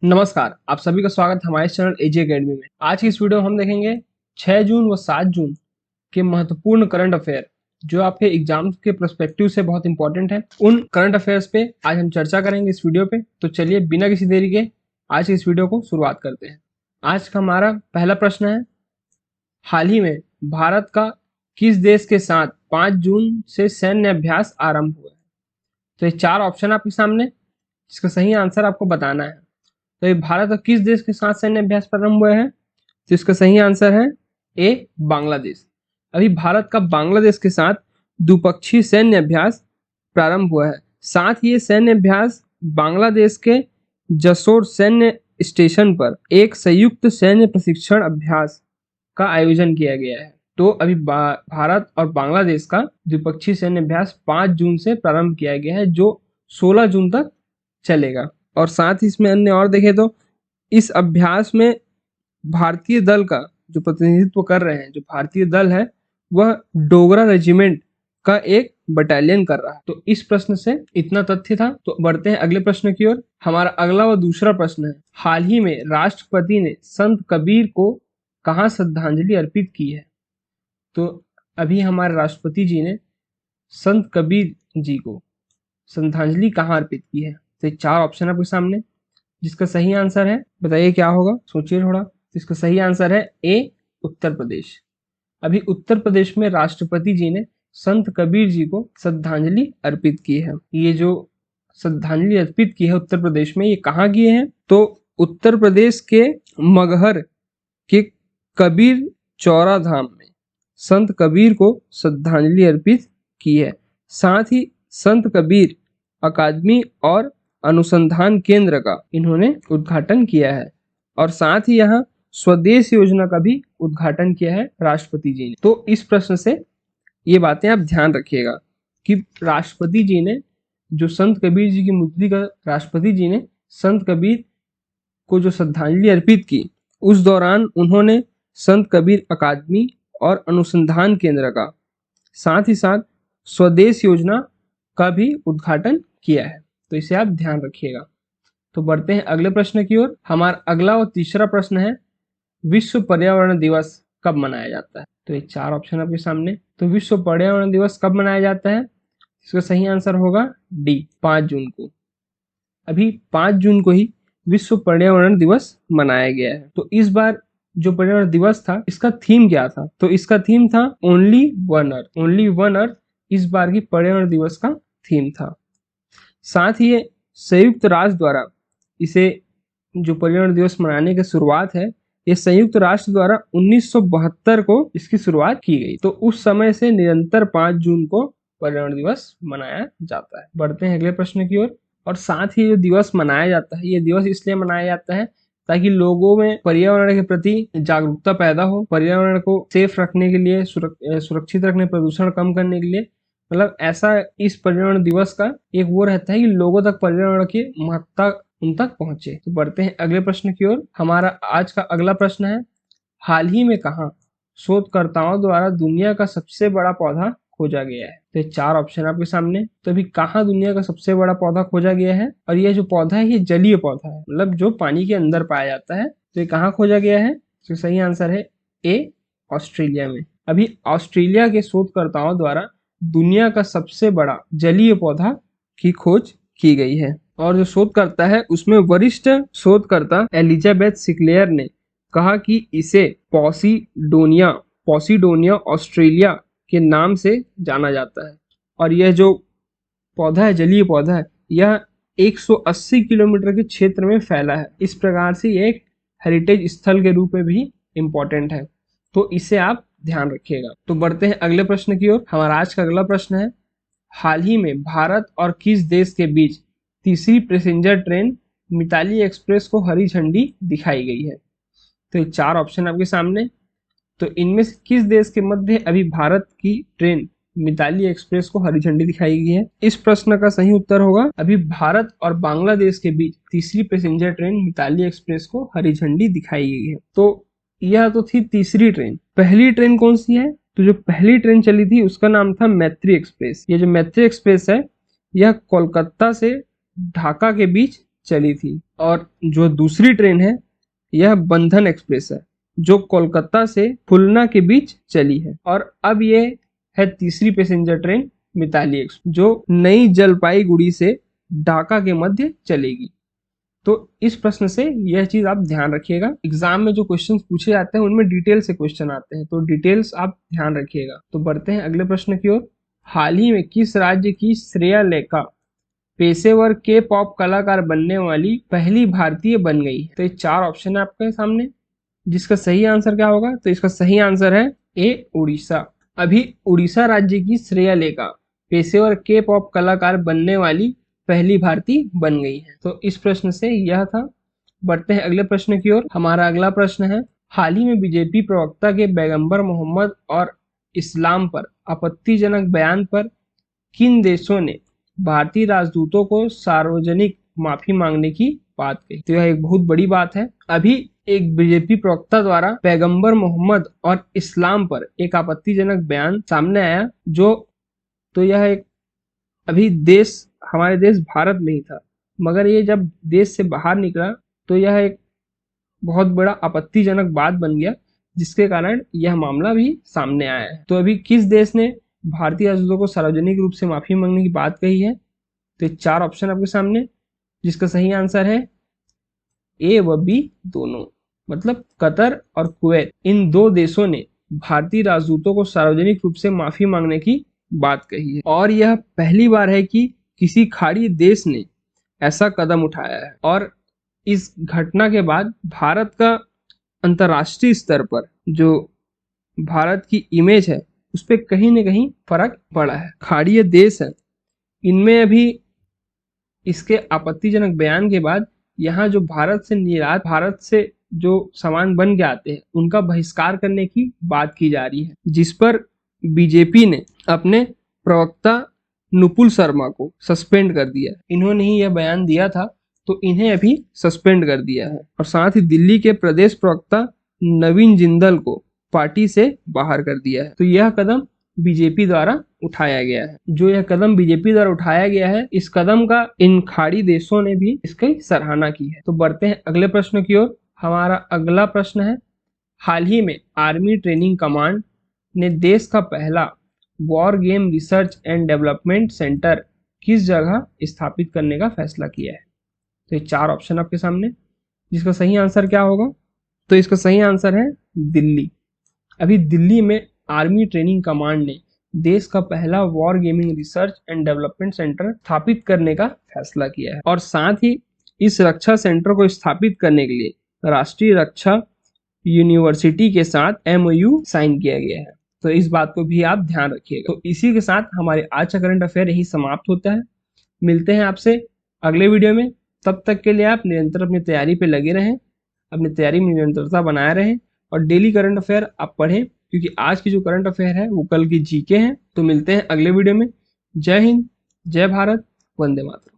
नमस्कार, आप सभी का स्वागत है हमारे चैनल एजी एकेडमी में। आज की इस वीडियो में हम देखेंगे 6 जून व 7 जून के महत्वपूर्ण करंट अफेयर जो आपके एग्जाम के पर्सपेक्टिव से बहुत इंपॉर्टेंट है। उन करंट अफेयर्स पे आज हम चर्चा करेंगे इस वीडियो पे। तो चलिए बिना किसी देरी के आज की इस वीडियो को शुरुआत करते हैं। आज का हमारा पहला प्रश्न है, हाल ही में भारत का किस देश के साथ 5 जून से सैन्य अभ्यास आरंभ हुआ है? तो ये 4 ऑप्शन आपके सामने, इसका सही आंसर आपको बताना है। तो ये भारत और किस देश के साथ सैन्य अभ्यास प्रारंभ हुए हैं? तो इसका सही आंसर है ए, बांग्लादेश। अभी भारत का बांग्लादेश के साथ द्विपक्षीय सैन्य अभ्यास प्रारंभ हुआ है। साथ ही ये सैन्य अभ्यास बांग्लादेश के जसोर सैन्य स्टेशन पर एक संयुक्त सैन्य प्रशिक्षण अभ्यास का आयोजन किया गया है। तो अभी भारत और बांग्लादेश का द्विपक्षीय सैन्य अभ्यास 5 जून से प्रारंभ किया गया है, जो 16 जून तक चलेगा। और साथ ही इसमें अन्य और देखें तो इस अभ्यास में भारतीय दल का जो प्रतिनिधित्व कर रहे हैं, जो भारतीय दल है वह डोगरा रेजिमेंट का एक बटालियन कर रहा है। तो इस प्रश्न से इतना तथ्य था। तो बढ़ते हैं अगले प्रश्न की ओर। हमारा अगला व दूसरा प्रश्न है, हाल ही में राष्ट्रपति ने संत कबीर को कहाँ श्रद्धांजलि अर्पित की है? तो अभी हमारे राष्ट्रपति जी ने संत कबीर जी को श्रद्धांजलि कहाँ अर्पित की है? तो 4 ऑप्शन आपके सामने, जिसका सही आंसर है, बताइए क्या होगा, सोचिए थोड़ा। तो इसका सही आंसर है ए, उत्तर प्रदेश। अभी उत्तर प्रदेश में राष्ट्रपति जी ने संत कबीर जी को श्रद्धांजलि अर्पित की है। ये जो श्रद्धांजलि अर्पित की है उत्तर प्रदेश में, ये कहाँ किए हैं? तो उत्तर प्रदेश के मगहर के कबीर चौरा धाम में संत कबीर को श्रद्धांजलि अर्पित की है। साथ ही संत कबीर अकादमी और अनुसंधान केंद्र का इन्होंने उद्घाटन किया है। और साथ ही यहाँ स्वदेश योजना का भी उद्घाटन किया है राष्ट्रपति जी ने। तो इस प्रश्न से ये बातें आप ध्यान रखिएगा कि राष्ट्रपति जी ने जो संत कबीर जी की मूर्ति का राष्ट्रपति जी ने संत कबीर को जो श्रद्धांजलि अर्पित की, उस दौरान उन्होंने संत कबीर अकादमी और अनुसंधान केंद्र का, साथ ही साथ स्वदेश योजना का भी उद्घाटन किया है। तो इसे आप ध्यान रखिएगा। तो बढ़ते हैं अगले प्रश्न की ओर। हमारा अगला और तीसरा प्रश्न है, विश्व पर्यावरण दिवस कब मनाया जाता है? तो ये 4 ऑप्शन आपके सामने। तो विश्व पर्यावरण दिवस कब मनाया जाता है? इसका सही आंसर होगा डी, 5 जून को। अभी 5 जून को ही विश्व पर्यावरण दिवस मनाया गया है। तो इस बार जो पर्यावरण दिवस था, इसका थीम क्या था? तो इसका थीम था only one earth. Only one earth इस बार की पर्यावरण दिवस का थीम था। साथ ही ये संयुक्त राष्ट्र द्वारा इसे जो पर्यावरण दिवस मनाने की शुरुआत है, ये संयुक्त राष्ट्र द्वारा 1972 को इसकी शुरुआत की गई। तो उस समय से निरंतर 5 जून को पर्यावरण दिवस मनाया जाता है। बढ़ते हैं अगले प्रश्न की ओर। और साथ ही जो दिवस मनाया जाता है, ये दिवस इसलिए मनाया जाता है ताकि लोगों में पर्यावरण के प्रति जागरूकता पैदा हो, पर्यावरण को सेफ रखने के लिए, सुरक्षित रखने, प्रदूषण कम करने के लिए। मतलब ऐसा इस पर्यावरण दिवस का एक वो रहता है कि लोगों तक पर्यावरण की महत्ता उन तक पहुंचे। तो बढ़ते हैं अगले प्रश्न की ओर। हमारा आज का अगला प्रश्न है, हाल ही में कहाँ शोधकर्ताओं द्वारा दुनिया का सबसे बड़ा पौधा खोजा गया है? तो 4 ऑप्शन आपके सामने। तो अभी कहाँ दुनिया का सबसे बड़ा पौधा खोजा गया है? और यह जो पौधा है, ये जलीय पौधा है, मतलब जो पानी के अंदर पाया जाता है। तो ये कहाँ खोजा गया है? तो सही आंसर है ए, ऑस्ट्रेलिया में। अभी ऑस्ट्रेलिया के शोधकर्ताओं द्वारा दुनिया का सबसे बड़ा जलीय पौधा की खोज की गई है। और जो शोधकर्ता है उसमें वरिष्ठ शोधकर्ता एलिजाबेथ सिक्लेयर ने कहा कि इसे पॉसिडोनिया ऑस्ट्रेलिया के नाम से जाना जाता है। और यह जो पौधा है, जलीय पौधा है, यह 180 किलोमीटर के क्षेत्र में फैला है। इस प्रकार से यह एक हेरिटेज स्थल के रूप में भी इम्पोर्टेंट है। तो इसे आप ध्यान रखिएगा। तो बढ़ते हैं अगले प्रश्न की ओर। हमारा आज का अगला प्रश्न है, हाल ही में भारत और किस देश के बीच तीसरी पैसेंजर ट्रेन मिताली एक्सप्रेस को हरी झंडी दिखाई गई है? तो ये 4 ऑप्शन आपके सामने। तो इनमें से किस देश के मध्य अभी भारत की ट्रेन मिताली एक्सप्रेस को हरी झंडी दिखाई गई है? इस प्रश्न का सही उत्तर होगा, अभी भारत और बांग्लादेश के बीच तीसरी पैसेंजर ट्रेन मिताली एक्सप्रेस को हरी झंडी दिखाई गई है। तो यह तो थी तीसरी ट्रेन। पहली ट्रेन कौन सी है? तो जो पहली ट्रेन चली थी उसका नाम था मैत्री एक्सप्रेस। ये जो मैत्री एक्सप्रेस है, यह कोलकाता से ढाका के बीच चली थी। और जो दूसरी ट्रेन है यह बंधन एक्सप्रेस है जो कोलकाता से खुलना के बीच चली है। और अब ये है तीसरी पैसेंजर ट्रेन मिताली एक्सप्रेस जो नई जलपाईगुड़ी से ढाका के मध्य चलेगी। तो इस प्रश्न से यह चीज आप ध्यान रखिएगा, एग्जाम में जो क्वेश्चंस पूछे जाते हैं उनमें डिटेल से क्वेश्चन आते हैं, तो डिटेल्स आप ध्यान रखिएगा। तो बढ़ते हैं अगले प्रश्न की ओर। हाल ही में किस राज्य की श्रेया लेखा पेशेवर के पॉप कलाकार बनने वाली पहली भारतीय बन गई है? तो ये 4 ऑप्शन है आपके सामने, जिसका सही आंसर क्या होगा? तो इसका सही आंसर है ए, उड़ीसा। अभी उड़ीसा राज्य की श्रेया लेखा पेशेवर के पॉप कलाकार बनने वाली पहली भारतीय बन गई है। तो इस प्रश्न से यह था। बढ़ते हैं अगले प्रश्न की ओर। हमारा अगला प्रश्न है, हाल ही में बीजेपी प्रवक्ता के पैगंबर मोहम्मद और इस्लाम पर आपत्तिजनक बयान पर किन देशों ने भारतीय राजदूतों को सार्वजनिक माफी मांगने की बात कही? तो यह एक बहुत बड़ी बात है। अभी एक बीजेपी प्रवक्ता द्वारा पैगंबर मोहम्मद और इस्लाम पर एक आपत्तिजनक बयान सामने आया, जो तो यह एक अभी देश हमारे देश भारत में ही था, मगर ये जब देश से बाहर निकला तो यह एक बहुत बड़ा आपत्तिजनक बात बन गया, जिसके कारण यह मामला भी सामने आया है। तो अभी किस देश ने भारतीय राजदूतों को सार्वजनिक रूप से माफी मांगने की बात कही है? तो 4 ऑप्शन आपके सामने, जिसका सही आंसर है ए व बी दोनों, मतलब कतर और कुवैत, इन 2 देशों ने भारतीय राजदूतों को सार्वजनिक रूप से माफी मांगने की बात कही है। और यह पहली बार है कि किसी खाड़ी देश ने ऐसा कदम उठाया है। और इस घटना के बाद भारत का अंतर्राष्ट्रीय स्तर पर जो भारत की इमेज है उस पर कहीं न कहीं फर्क पड़ा है। खाड़ीय देश है, इनमें अभी इसके आपत्तिजनक बयान के बाद यहाँ जो भारत से जो सामान बन के आते हैं उनका बहिष्कार करने की बात की जा रही है, जिस पर बीजेपी ने अपने प्रवक्ता नुपुल शर्मा को सस्पेंड कर दिया। इन्होंने ही यह बयान दिया था, तो इन्हें अभी सस्पेंड कर दिया है। और साथ ही दिल्ली के प्रदेश प्रवक्ता नवीन जिंदल को पार्टी से बाहर कर दिया है। तो यह कदम बीजेपी द्वारा उठाया गया है। जो यह कदम बीजेपी द्वारा उठाया गया है, इस कदम का इन खाड़ी देशों ने भी इसकी सराहना की है। तो बढ़ते हैं अगले प्रश्न की ओर। हमारा अगला प्रश्न है, हाल ही में आर्मी ट्रेनिंग कमांड ने देश का पहला war game research and development centre किस जगह स्थापित करने का फैसला किया है? तो ये 4 ऑप्शन आपके सामने, जिसका सही आंसर क्या होगा? तो इसका सही आंसर है दिल्ली। अभी दिल्ली में आर्मी ट्रेनिंग कमांड ने देश का पहला war gaming research and development centre स्थापित करने का फैसला किया है। और साथ ही इस रक्षा सेंटर को स्थापित करने के लिए राष्ट्रीय रक्षा यूनिवर्सिटी के साथ MOU साइन किया गया है। तो इस बात को भी आप ध्यान रखिएगा। तो इसी के साथ हमारे आज का करंट अफेयर यही समाप्त होता है। मिलते हैं आपसे अगले वीडियो में। तब तक के लिए आप निरंतर अपनी तैयारी पे लगे रहें, अपनी तैयारी में निरंतरता बनाए रहें और डेली करंट अफेयर आप पढ़ें, क्योंकि आज की जो करंट अफेयर है वो कल की जीके हैं। तो मिलते हैं अगले वीडियो में। जय हिंद, जय भारत, वंदे मातरम।